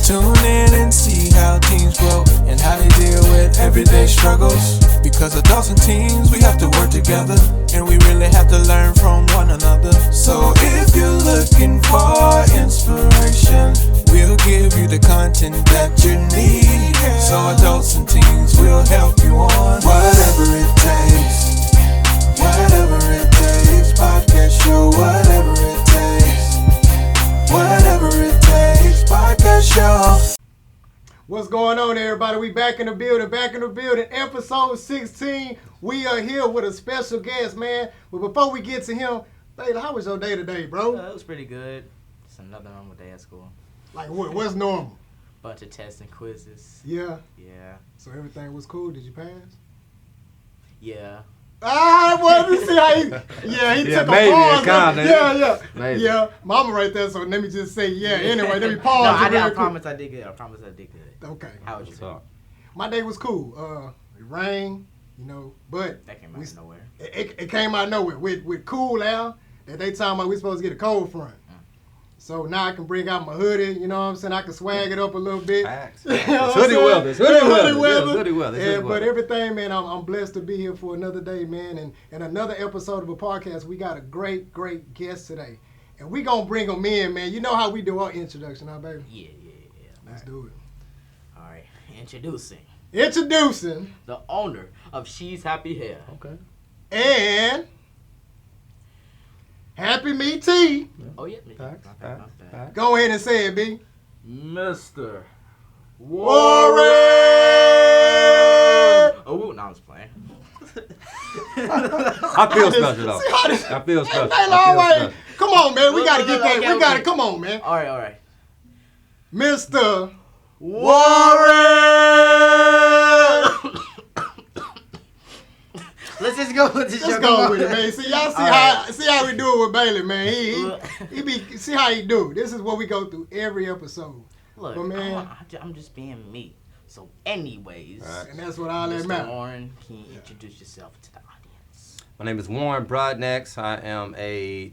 Tune in and see how teens grow and how they deal with everyday struggles. Because adults and teens, we have to work together, and we really have to learn from one another. So if you're looking for inspiration, we'll give you the content that you need. So adults and teens will help you on whatever it takes. Whatever it takes, podcast show, whatever it takes. Whatever it takes, podcast show. What's going on, everybody? We back in the building, episode 16. We are here with a special guest, man. But before we get to him, Bailey, how was your day today, bro? It was pretty good. It's another normal day at school. Like, what's normal? Bunch of tests and quizzes. Yeah? Yeah. So everything was cool? Did you pass? Yeah. I wanted to see how he took maybe, a pause. kinda. Maybe. Yeah. Mama right there, so let me just say, anyway, let me pause. No, I promise I did good. Okay. How was your day? My day was cool. It rained, but That came out of nowhere. It came out of nowhere with cool air that they talking about we supposed to get a cold front. So now I can bring out my hoodie, you know what I'm saying? I can swag it up a little bit. Facts. You know what Hoodie I'm weather. saying? Hoodie weather. Yeah, but everything, man, I'm blessed to be here for another day, man. And another episode of a podcast. We got a great guest today. And we going to bring them in, man. You know how we do our introduction, huh, baby? Yeah. Let's do it. All right. Introducing the owner of She's Happy Hair. Okay. And Happy Me Tea. Oh, yeah. Facts. Go ahead and say it, B. Mr. Warren! Oh, no, I was playing. I feel special, though. I feel special. Come on, man. We got to get that. We got to. Come on, man. All right. Mr. Warren! Let's just go with this. Let's go with it, man. See, y'all see how we do it with Bailey, man. He be see how he do. This is what we go through every episode. Look, but man, I'm just being me. So, anyways, and that's what all that Mr. matters. Warren, can you introduce yourself to the audience? My name is Warren Broadnax. I am a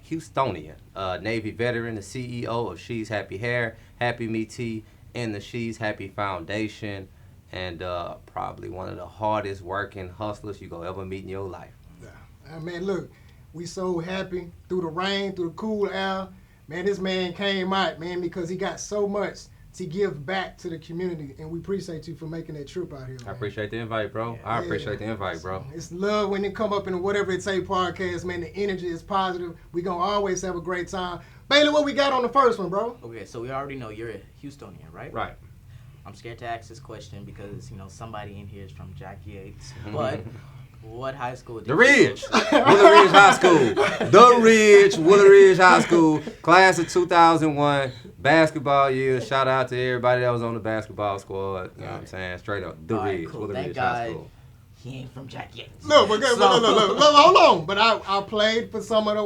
Houstonian, Navy veteran, the CEO of She's Happy Hair, Happy Me Tea, and the She's Happy Foundation, and probably one of the hardest working hustlers you gonna ever meet in your life. Man, look, we so happy through the rain, through the cool air. Man, this man came out, man, because he got so much to give back to the community, and we appreciate you for making that trip out here, man. I appreciate the invite, bro. Yeah. I appreciate the invite, bro. It's love when you come up in whatever it say podcast, man. The energy is positive. We gonna always have a great time. Bailey, what we got on the first one, bro? Okay, so we already know you're a Houstonian, right? Right. I'm scared to ask this question because, somebody in here is from Jackie Yates. But what high school did The you Ridge. go to? Woodridge High School. The Ridge. Woodridge High School. Class of 2001. Basketball year. Shout out to everybody that was on the basketball squad. You know what I'm saying? Straight up. The Ridge. Cool. Woodridge Thank High God School. he ain't from Jackie Yates. Look, hold on. But I played for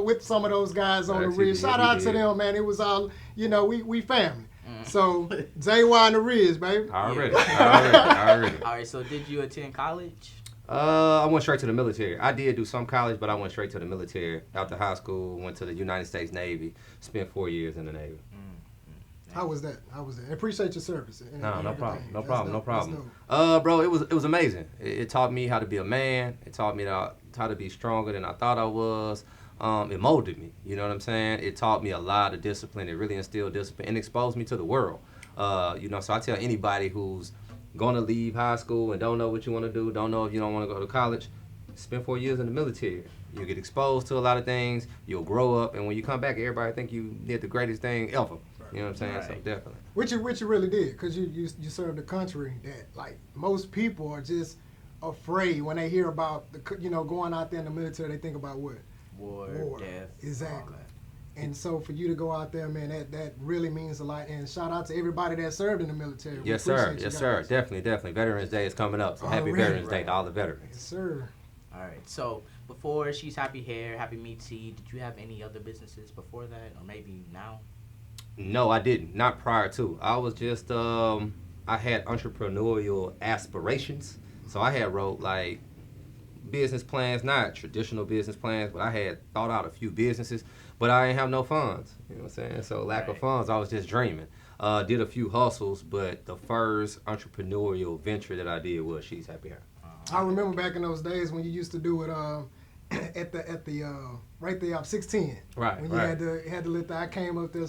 with some of those guys on the Ridge. Shout out to them, man. It was all, we family. So, JY and the Ridge, baby. Already. All right, so did you attend college? I went straight to the military. I did do some college, but I went straight to the military. After high school, went to the United States Navy. Spent 4 years in the Navy. How was that? I appreciate your service. No problem. Bro, it was amazing. It taught me how to be a man. It taught me how to be stronger than I thought I was. It molded me. You know what I'm saying? It taught me a lot of discipline. It really instilled discipline and exposed me to the world. So I tell anybody who's going to leave high school and don't know what you want to do, don't know if you don't want to go to college, spend 4 years in the military. You get exposed to a lot of things. You'll grow up, and when you come back, everybody think you did the greatest thing ever. You know what I'm saying? Right. So definitely. Which you really did, because you served a country that, like, most people are just afraid when they hear about going out there in the military. They think about what? War, death. Exactly. And so for you to go out there, man, that really means a lot. And shout out to everybody that served in the military. Yes, sir. Definitely. Veterans Day is coming up. So happy Veterans Day to all the veterans. Yes, sir. All right. So before She's Happy Hair, Happy Me Tea, did you have any other businesses before that, or maybe now? No, I didn't. Not prior to. I was just I had entrepreneurial aspirations. So I had wrote business plans, not traditional business plans, but I had thought out a few businesses. but I ain't have no funds. You know what I'm saying? So lack of funds, I was just dreaming. Did a few hustles, but the first entrepreneurial venture that I did was She's Happy Hair. I remember back in those days when you used to do it at the right there up 610. Right. When you had to let I came up there,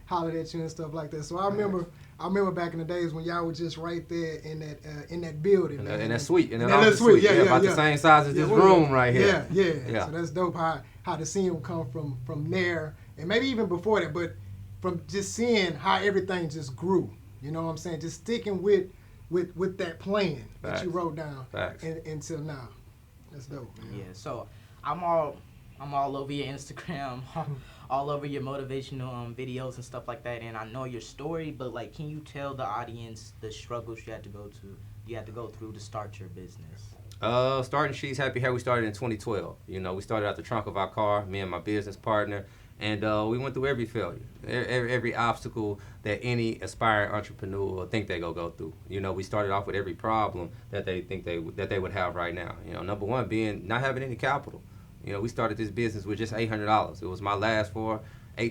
hollered at you and stuff like that. So I remember back in the days when y'all were just right there in that building. In that suite. In that little suite. Yeah, about the same size as this room right here. Yeah. So that's dope how the scene will come from there, and maybe even before that, but from just seeing how everything just grew. You know what I'm saying? Just sticking with that plan that you wrote down until now. That's dope, man. Yeah, so I'm all over your Instagram, all over your motivational videos and stuff like that, and I know your story, but like, can you tell the audience the struggles you had to go through to start your business? Starting She's Happy Hair, we started in 2012. We started out the trunk of our car, me and my business partner, and we went through every failure, every obstacle that any aspiring entrepreneur think they go through. We started off with every problem that they think that they would have right now. Number one being not having any capital. We started this business with just $800. It was my last $800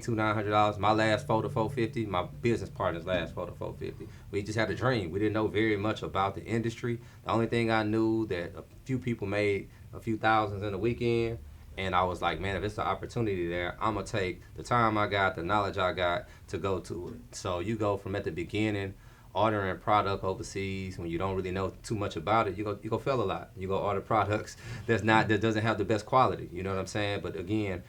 to $900. My last $400 to $450. My business partner's last $400 to $450. We just had a dream. We didn't know very much about the industry. The only thing I knew that a few people made a few thousands in a weekend. And I was like, man, if it's an opportunity there, I'm going to take the time I got, the knowledge I got to go to it. So you go from at the beginning, ordering product overseas when you don't really know too much about it, you go fail a lot. You go order products that doesn't have the best quality. You know what I'm saying? But again,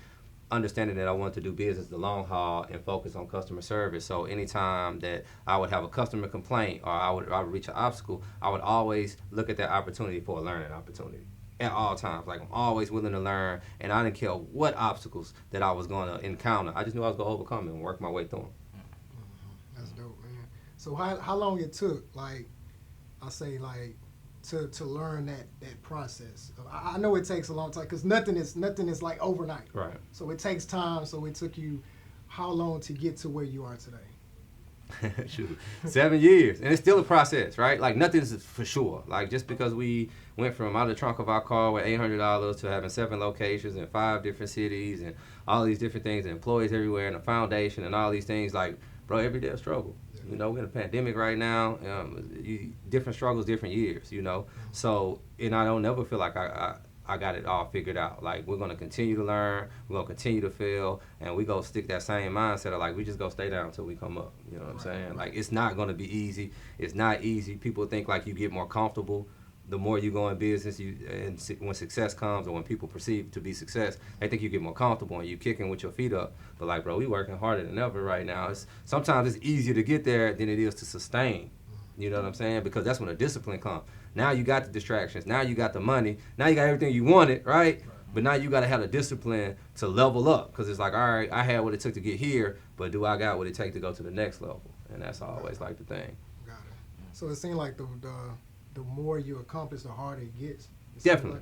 understanding that I wanted to do business the long haul and focus on customer service. So anytime that I would have a customer complaint or I would reach an obstacle, I would always look at that opportunity for a learning opportunity. At all times. Like, I'm always willing to learn, and I didn't care what obstacles that I was going to encounter. I just knew I was going to overcome it and work my way through them. That's dope, man. So how long it took, to learn that process? I know it takes a long time because nothing is like overnight. Right. So it takes time. So it took you how long to get to where you are today? Shoot, 7 years, and it's still a process, right? Like, nothing's for sure. Like, just because we went from out of the trunk of our car with $800 to having 7 locations in 5 different cities and all these different things, and employees everywhere, and a foundation and all these things, like, bro, every day a struggle. We're in a pandemic right now. Different struggles, different years. So, and I don't never feel like I got it all figured out. Like, we're going to continue to learn, we're going to continue to fail, and we go stick that same mindset of, like, we just go stay down until we come up. You know what I'm saying? Like, it's not going to be easy. It's not easy. People think, like, you get more comfortable the more you go in business, and when success comes or when people perceive to be success, they think you get more comfortable and you kicking with your feet up. But, like, bro, we working harder than ever right now. Sometimes it's easier to get there than it is to sustain. You know what I'm saying? Because that's when the discipline comes. Now you got the distractions. Now you got the money. Now you got everything you wanted, right? But now you got to have the discipline to level up. Because it's like, all right, I had what it took to get here, but do I got what it takes to go to the next level? And that's always like the thing. Got it. So it seems like the more you accomplish, the harder it gets. Definitely.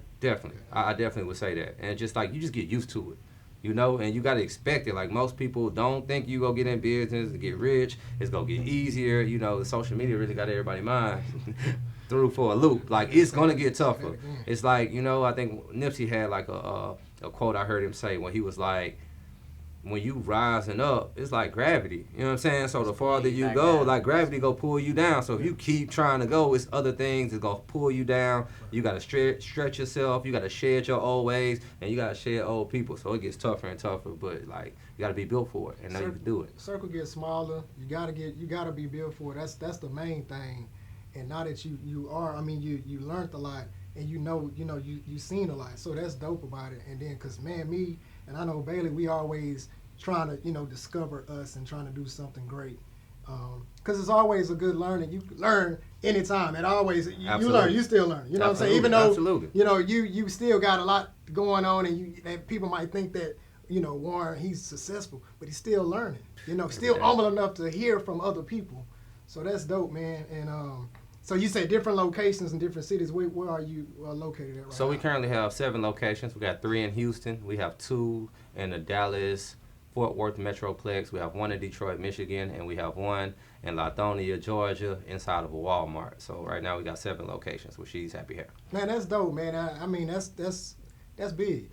I definitely would say that. And just like, you just get used to it. And you got to expect it. Like, most people don't think you go get in business to get rich. It's going to get easier. The social media really got everybody's mind through for a loop. Like, it's going to get tougher. It's like, I think Nipsey had like a quote I heard him say when he was like, when you rising up, it's like gravity. You know what I'm saying? So the farther you go, like, gravity go pull you down. So if you keep trying to go, it's other things that go pull you down. You got to stretch yourself. You got to shed your old ways, and you got to shed old people. So it gets tougher and tougher. But, like, you got to be built for it, and now you can do it. Circle gets smaller. You gotta be built for it. That's the main thing. And now that you learned a lot, and you seen a lot. So that's dope about it. And then, cause man, me and I know Bailey, we always trying to discover us and trying to do something great. Because it's always a good learning. You learn anytime. It always you learn. You still learn. You know what I'm saying? Even though you still got a lot going on, and people might think that Warren, he's successful, but he's still learning. Still humble enough to hear from other people. So that's dope, man. And so you say different locations in different cities. Where are you located at right now? So we currently have 7 locations. We got 3 in Houston. We have 2 in the Dallas Fort Worth Metroplex. We have 1 in Detroit, Michigan, and we have 1 in Lithonia, Georgia, inside of a Walmart. So right now we got 7 locations with She's Happy Hair. Man, that's dope, man. I mean, that's big.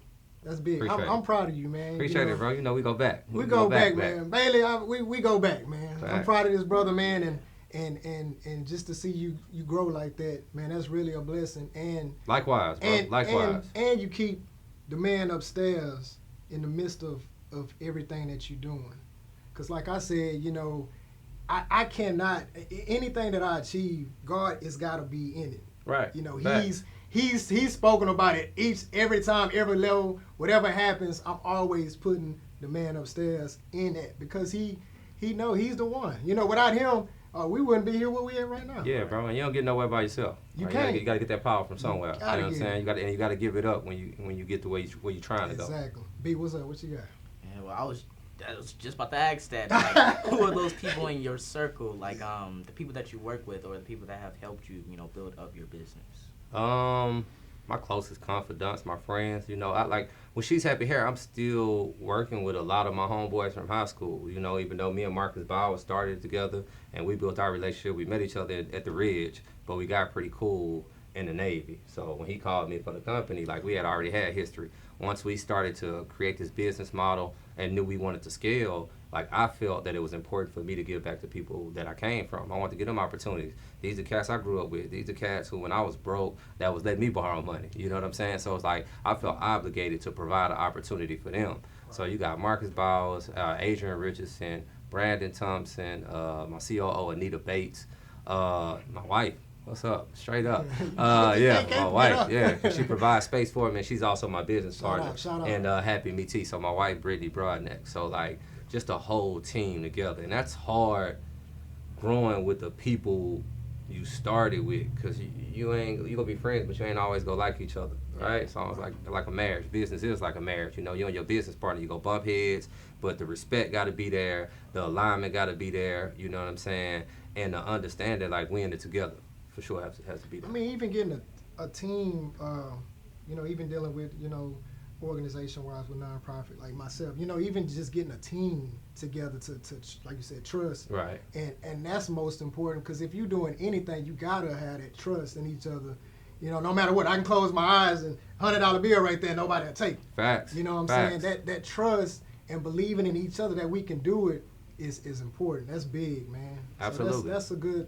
That's big. Appreciate I'm proud of you, man. Appreciate it, bro. You know, we go back. We go back, man. Bailey, we go back, man. Fact. I'm proud of this brother, man, and just to see you grow like that, man, that's really a blessing. And likewise, bro. Likewise. And you keep the man upstairs in the midst of everything that you're doing. Because like I said, you know, I cannot, anything that I achieve, God has got to be in it. Right. You know, Fact. he's spoken about it every time, every level, whatever happens, I'm always putting the man upstairs in that because he know he's the one. You know, without him, we wouldn't be here where we at right now. Yeah, bro, and you don't get nowhere by yourself. You right? can't. You gotta get that power from somewhere. You know what I'm saying? it. You gotta give it up when you get to where you're trying to go. Exactly. B, what's up? What you got? Yeah, well, I was just about to ask that. Like, who are those people in your circle? Like, the people that you work with, or the people that have helped you, you know, build up your business. My closest confidants, my friends. You know, I like when She's Happy Hair. I'm still working with a lot of my homeboys from high school. You know, even though me and Marcus Bauer started together and we built our relationship, we met each other at the Ridge, but we got pretty cool in the Navy. So when he called me for the company, like we had already had history. Once we started to create this business model and knew we wanted to scale, like I felt that it was important for me to give back to people that I came from. I wanted to give them opportunities. These are cats I grew up with. These are cats who, when I was broke, that was letting me borrow money. You know what I'm saying? So it's like I felt obligated to provide an opportunity for them. So you got Marcus Bowers, Adrian Richardson, Brandon Thompson, my COO Anita Bates, my wife. What's up? Straight up. Yeah, my wife. Yeah, she provides space for me, and she's also my business partner. Shout out. And Happy Me T. So my wife, Brittany Broadnax. So like just a whole team together, and that's hard growing with the people you started with, because you gonna be friends, but you ain't always gonna like each other, right? So it's like a marriage. Business is like a marriage. You know, you and your business partner, you go bump heads, but the respect got to be there, the alignment got to be there. You know what I'm saying? And the understanding, like we in it together. For sure, has to be there. I mean, even getting a team, you know, even dealing with, you know, organization-wise with nonprofit like myself, you know, even just getting a team together to like you said, trust. Right. And that's most important, because if you're doing anything, you gotta have that trust in each other. You know, no matter what, I can close my eyes and $100 bill right there, nobody will take it. Facts. You know what I'm saying? That trust and believing in each other that we can do it is important. That's big, man. Absolutely. So that's a good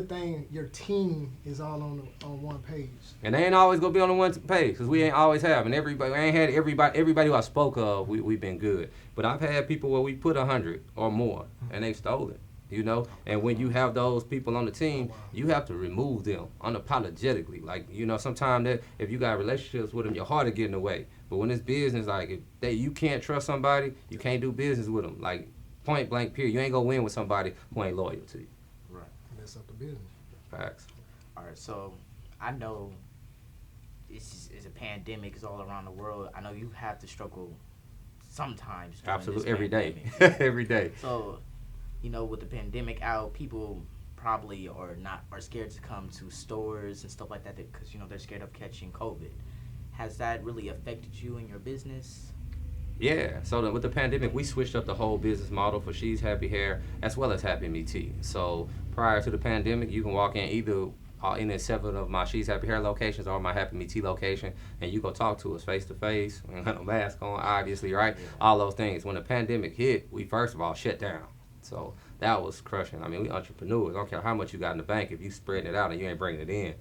thing. Your team is all on one page. And they ain't always gonna be on the one page, because we ain't always have. And everybody, I ain't had everybody who I spoke of, we've been good. But I've had people where we put 100 or more, and they've stolen. You know, and when you have those people on the team, you have to remove them unapologetically. Like, you know, sometimes that if you got relationships with them, your heart will get in the way. But when it's business, like if you can't trust somebody, you can't do business with them. Like point blank period. You ain't gonna win with somebody who ain't loyal to you. Right. Mess up the business. Facts. All right, so I know it's a pandemic, it's all around the world. I know you have to struggle sometimes. Absolutely, every day. Every day. So, you know, with the pandemic out, people probably are scared to come to stores and stuff like that because, you know, they're scared of catching COVID. Has that really affected you in your business? Yeah, so with the pandemic, we switched up the whole business model for She's Happy Hair as well as Happy Me Tea. So prior to the pandemic, you can walk in either in 7 of my She's Happy Hair locations or my Happy Me Tea location, and you go talk to us face to face. We don't have no mask on, obviously, right? Yeah. All those things. When the pandemic hit, we first of all shut down. So that was crushing. I mean, we entrepreneurs. I don't care how much you got in the bank. If you spreading it out and you ain't bringing it in,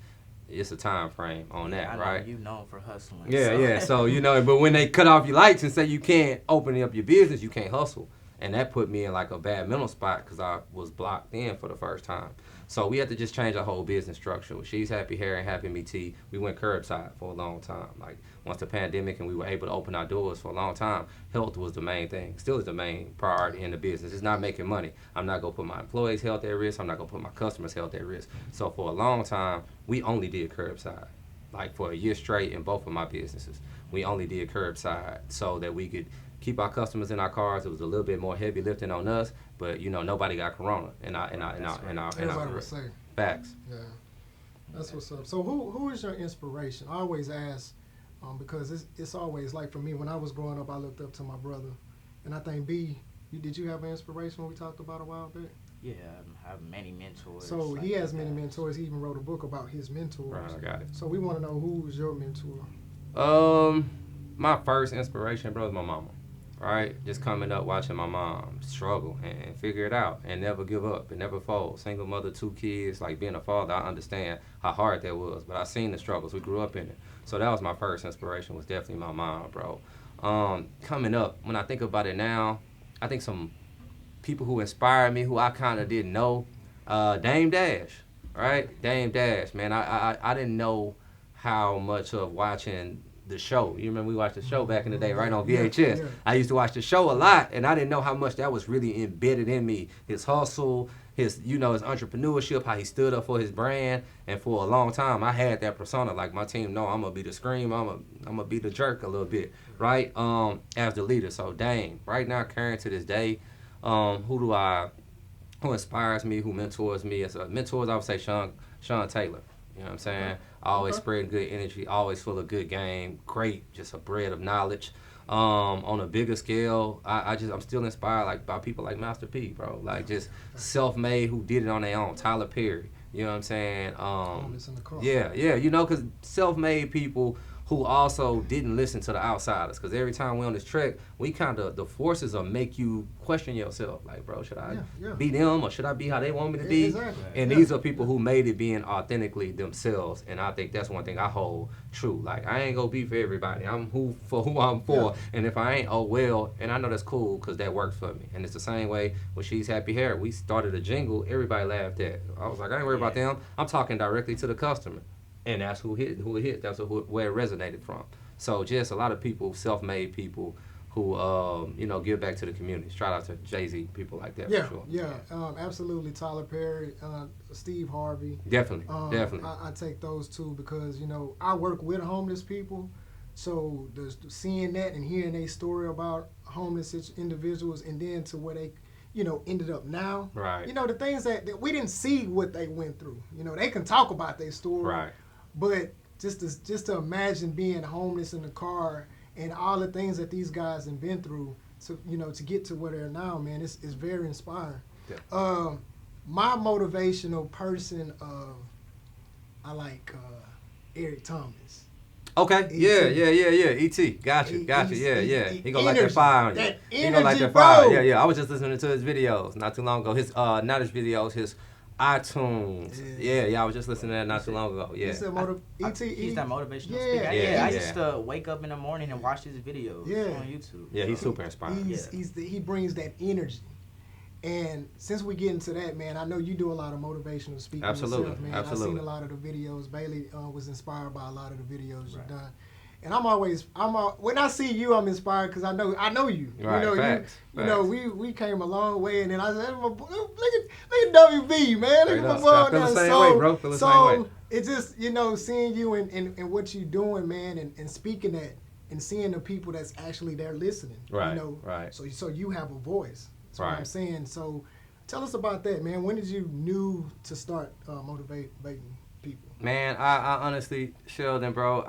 it's a time frame on that, right? You known for hustling. Yeah, so. Yeah. So, you know, but when they cut off your lights and say you can't open up your business, you can't hustle. And that put me in like a bad mental spot because I was blocked in for the first time. So we had to just change our whole business structure. With She's Happy Hair and Happy Me Tea, we went curbside for a long time. Like once the pandemic and we were able to open our doors for a long time, health was the main thing. Still is the main priority in the business. It's not making money. I'm not going to put my employees' health at risk. I'm not going to put my customers' health at risk. So for a long time, we only did curbside. Like for a year straight in both of my businesses, we only did curbside so that we could keep our customers in our cars. It was a little bit more heavy lifting on us, but you know nobody got corona in our facts. Yeah, that's what's up. So who is your inspiration? I always ask because it's always like for me when I was growing up, I looked up to my brother, and I think B, did you have an inspiration when we talked about a while back? Yeah, I have many mentors. So like he has many mentors. He even wrote a book about his mentors. Right, I got it. So we want to know who's your mentor. my first inspiration, bro, is my mama. Right? Just coming up watching my mom struggle and figure it out and never give up and never fold. Single mother, 2 kids, like being a father, I understand how hard that was, but I seen the struggles. We grew up in it. So that was my first inspiration, was definitely my mom, bro. Coming up, when I think about it now, I think some people who inspired me who I kind of didn't know, Dame Dash, right? Dame Dash, man. I didn't know how much of watching the show. You remember we watched the show back in the day, right, on VHS. Yeah. I used to watch the show a lot, and I didn't know how much that was really embedded in me. His hustle, his entrepreneurship, how he stood up for his brand, and for a long time, I had that persona. Like my team, no, I'm gonna be the scream, I'm gonna be the jerk a little bit, right? As the leader. So Dame, right now, current to this day, who inspires me, who mentors me? As mentors, I would say Sean Taylor. You know what I'm saying? Always spreading good energy, always full of good game, great, just a bread of knowledge. On a bigger scale, I'm still inspired like by people like Master P, bro. Like just self-made who did it on their own. Tyler Perry, you know what I'm saying? Yeah, because self-made people who also didn't listen to the outsiders. Because every time we're on this trek, we kind of, the forces will make you question yourself. Like, bro, should I be them or should I be how they want me to be? Exactly. And these are people who made it being authentically themselves. And I think that's one thing I hold true. Like, I ain't going to be for everybody. I'm who I'm for. Yeah. And if I ain't, oh, well. And I know that's cool because that works for me. And it's the same way with She's Happy Hair. We started a jingle. Everybody laughed at. I was like, I ain't worried about them. I'm talking directly to the customer. And that's who it hit. That's where it resonated from. So just a lot of people, self-made people who, give back to the community. Shout out to Jay-Z, people like that for sure. Yeah, absolutely. Tyler Perry, Steve Harvey. Definitely. I take those two because, I work with homeless people. So seeing that and hearing a story about homeless individuals and then to where they, ended up now. Right. The things that we didn't see what they went through. They can talk about their story. Right. But just to imagine being homeless in the car and all the things that these guys have been through to get to where they're now, man, it's very inspiring. Yeah. My motivational person, I like Eric Thomas. Okay. Yeah. E.T. Gotcha. Yeah. He gonna light that fire on you. That energy, he gonna light that fire. Yeah. I was just listening to his videos not too long ago. Not his videos, his iTunes. Yeah. I was just listening to that not too long ago. Yeah. He's that motivational speaker. I used to wake up in the morning and watch his videos on YouTube. Yeah, he's super inspiring. He brings that energy. And since we get into that, man, I know you do a lot of motivational speaking. Absolutely. Yourself, man. Absolutely. I've seen a lot of the videos. Bailey was inspired by a lot of the videos you've done. And when I see you, I'm inspired because I know you. Right, facts. We came a long way, and then I said, look at WB, man. Look at my boy on there. Feel the same way, bro. Feel the same way. It's just, seeing you and what you're doing, man, and speaking that and seeing the people that's actually there listening. Right, right. So you have a voice. That's right. what I'm saying. So tell us about that, man. When did you knew to start motivating people? Man, I honestly, Sheldon, bro,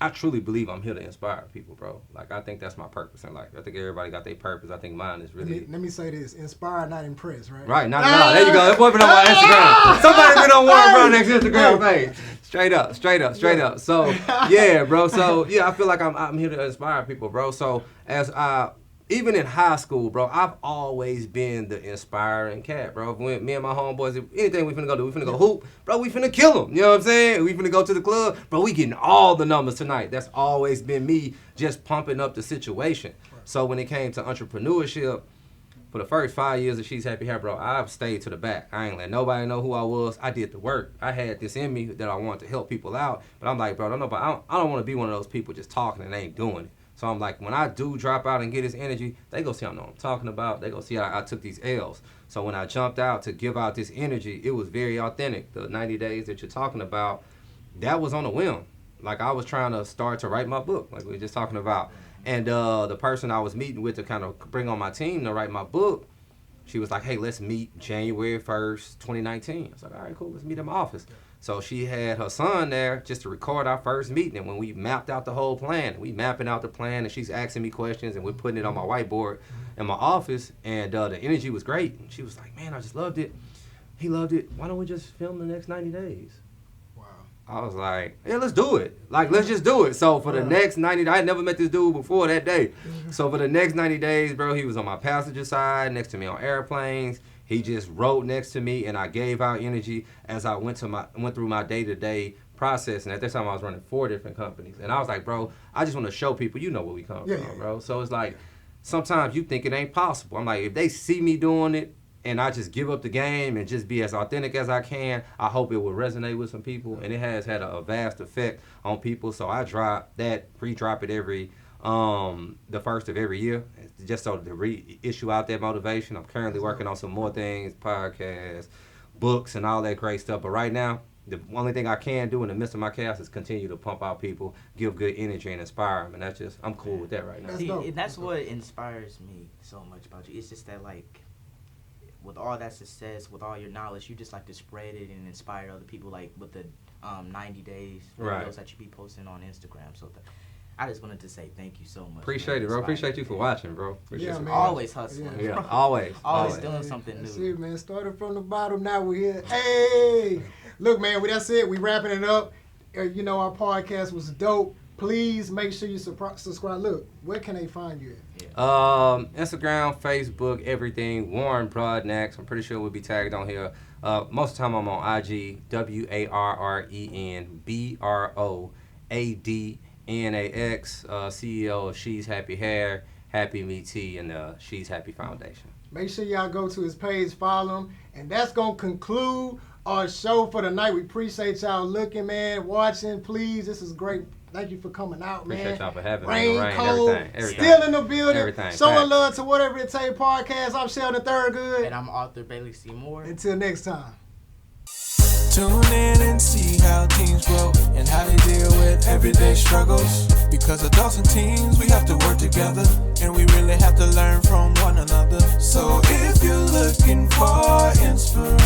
I truly believe I'm here to inspire people, bro. Like, I think that's my purpose in life. I think everybody got their purpose. I think mine is really... Let me say this. Inspire, not impress, right? Right. Not at all. There you go. That boy been on my Instagram. Somebody been on Warren Broadnax Instagram page. Straight up. So, yeah, bro. So, yeah, I feel like I'm here to inspire people, bro. So, even in high school, bro, I've always been the inspiring cat, bro. When me and my homeboys, anything we finna go do, we finna go hoop, bro, we finna kill them. You know what I'm saying? We finna go to the club, bro, we getting all the numbers tonight. That's always been me just pumping up the situation. Right. So when it came to entrepreneurship, for the first 5 years of She's Happy Hair, bro, I've stayed to the back. I ain't let nobody know who I was. I did the work. I had this in me that I wanted to help people out. But I'm like, bro, I don't want to be one of those people just talking and ain't doing it. So I'm like, when I do drop out and get this energy, they go see I know what I'm talking about. They go see I took these L's. So when I jumped out to give out this energy, it was very authentic. The 90 days that you're talking about, that was on a whim. Like, I was trying to start to write my book, like we were just talking about. And the person I was meeting with to kind of bring on my team to write my book, she was like, hey, let's meet January 1st, 2019. I was like, all right, cool, let's meet in my office. So she had her son there just to record our first meeting. And when we mapped out the whole plan, we mapping out the plan, and she's asking me questions, and we're putting it on my whiteboard in my office. And the energy was great. And she was like, man, I just loved it. He loved it. Why don't we just film the next 90 days? Wow. I was like, yeah, let's do it. Like, let's just do it. So for the next 90 days, I had never met this dude before that day. So for the next 90 days, bro, he was on my passenger side, next to me on airplanes. He just rode next to me, and I gave out energy as I went through my day-to-day process. And at this time, I was running 4 different companies. And I was like, bro, I just want to show people, you know where we come from, bro. So it's like, sometimes you think it ain't possible. I'm like, if they see me doing it, and I just give up the game and just be as authentic as I can, I hope it will resonate with some people. And it has had a vast effect on people. So I re-drop it every, the first of every year, just so to reissue out that motivation. I'm currently working on some more things, podcasts, books, and all that great stuff. But right now, the only thing I can do in the midst of my chaos is continue to pump out people, give good energy, and inspire them. And I'm cool with that right now. See, that's what inspires me so much about you. It's just that, like, with all that success, with all your knowledge, you just like to spread it and inspire other people, like with the 90 days videos that you be posting on Instagram. So I just wanted to say thank you so much. Appreciate it, bro. Appreciate you for watching, bro. Man. Always hustling. Yeah, always doing something That's new. It, man. Started from the bottom, now we're here. Hey! Look, man, with that said, we wrapping it up. You know, our podcast was dope. Please make sure you subscribe. Look, where can they find you at? Instagram, Facebook, everything. Warren Broadnax. I'm pretty sure we'll be tagged on here. Most of the time I'm on IG. WARREN BROADNAX. CEO of She's Happy Hair, Happy Me Tea, and the She's Happy Foundation. Make sure y'all go to his page, follow him, and that's gonna conclude our show for the night. We appreciate y'all looking, man, watching. Please, this is great. Thank you for coming out, man. Appreciate y'all for having me. Rain, Cold, everything. Still in the building. Everything. Showing love to Whatever It Takes podcast. I'm Sheldon Thurgood. And I'm Arthur Bailey Seymour. Until next time. Tune in and see how teens grow and how they deal with everyday struggles. Because adults and teens, we have to work together, and we really have to learn from one another. So if you're looking for inspiration,